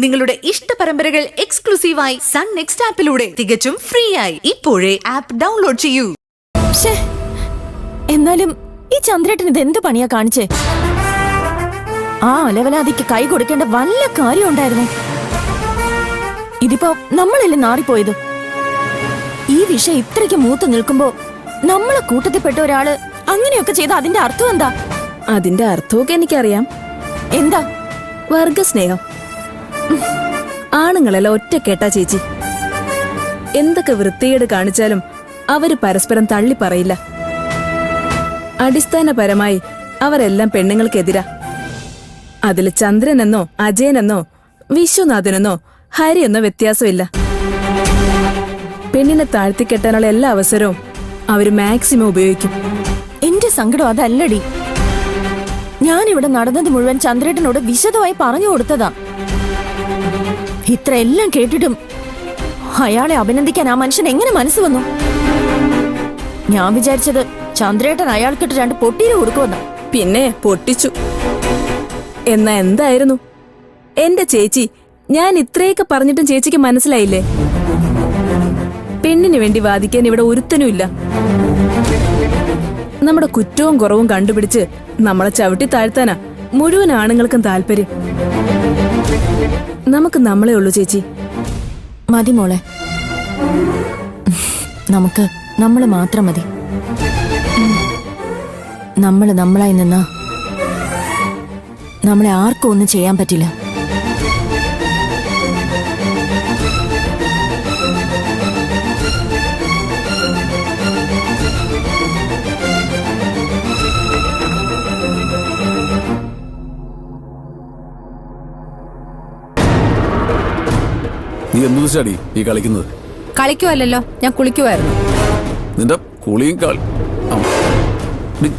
നിങ്ങളുടെ ഇഷ്ട പരമ്പരകൾ എക്സ്ക്ലൂസീവായി സൺ നെക്സ്റ്റ് ആപ്പിലൂടെ തികച്ചും ഫ്രീ ആയി ഇപ്പോഴേ ആപ്പ് ഡൗൺലോഡ് ചെയ്യൂ. എന്നാലും ഈ ചന്ദ്രേട്ടൻ ഇത് എന്ത് പണിയാ കാണിച്ചേ? ആ അലവലാതിക്ക് കൈ കൊടുക്കേണ്ട വല്ല കാര്യം ഉണ്ടായിരുന്നു. ഇതിപ്പോ നമ്മളല്ലേ നാറിപ്പോയത്. ഈ വിഷയം ഇത്രയ്ക്ക് മൂത്ത് നിൽക്കുമ്പോ നമ്മളെ കൂട്ടത്തിൽപ്പെട്ട ഒരാള് അങ്ങനെയൊക്കെ ചെയ്ത അതിന്റെ അർത്ഥം എന്താ? അതിന്റെ അർത്ഥമൊക്കെ എനിക്കറിയാം. എന്താ? വർഗസ്നേഹം. ആണുങ്ങളെല്ലാം ഒറ്റക്കെട്ടാ ചേച്ചി. എന്തൊക്കെ വൃത്തികേട് കാണിച്ചാലും അവര് പരസ്പരം തള്ളി പറയില്ല. അടിസ്ഥാനപരമായി അവരെല്ലാം പെണ്ണുങ്ങൾക്കെതിരാ. അതില് ചന്ദ്രനെന്നോ അജയനെന്നോ വിശ്വനാഥനെന്നോ ഹരിയെന്നോ വ്യത്യാസമില്ല. പെണ്ണിനെ താഴ്ത്തിക്കെട്ടാനുള്ള എല്ലാ അവസരവും അവര് മാക്സിമം ഉപയോഗിക്കും. എന്റെ സങ്കടം അതല്ലടി. ഞാനിവിടെ നടന്നത് മുഴുവൻ ചന്ദ്രേട്ടനോട് വിശദമായി പറഞ്ഞു കൊടുത്തതാ. ഇത്രയെല്ലാം കേട്ടിട്ടും അയാളെ അഭിനന്ദിക്കാൻ ആ മനുഷ്യൻ എങ്ങനെ മനസ്സ് വന്നു? ഞാൻ വിചാരിച്ചത് ചന്ദ്രേട്ടൻ അയാൾക്കിട്ട് 2 പൊട്ടീര് കൊടുക്കുമെന്ന. പിന്നെ പൊട്ടിച്ചു. എന്നാ എന്തായിരുന്നു എന്റെ ചേച്ചി? ഞാൻ ഇത്രയൊക്കെ പറഞ്ഞിട്ടും ചേച്ചിക്ക് മനസ്സിലായില്ലേ? പെണ്ണിന് വേണ്ടി വാദിക്കാൻ ഇവിടെ ഒരുത്തനുമില്ല. നമ്മുടെ കുറ്റവും കുറവും കണ്ടുപിടിച്ച് നമ്മളെ ചവിട്ടി താഴ്ത്താനാ മുഴുവൻ ആണുങ്ങൾക്കും താല്പര്യം. നമുക്ക് നമ്മളെ ഉള്ളൂ ചേച്ചി. മതി മോളെ, നമുക്ക് നമ്മള് മാത്രം മതി. നമ്മള് നമ്മളായി നിന്നാ നമ്മളെ ആർക്കും ഒന്നും ചെയ്യാൻ പറ്റില്ല. നീ എന്തു ചാടി ഈ കളിക്കുന്നത്? കളിക്കുവല്ലോ, ഞാൻ കുളിക്കുമായിരുന്നു. നിന്റെ കുളിയും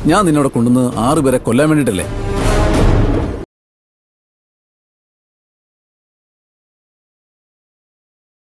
ഞാൻ നിന്നോട് കൊണ്ടുവന്ന് 6 പേരെ കൊല്ലാൻ വേണ്ടിട്ടല്ലേ?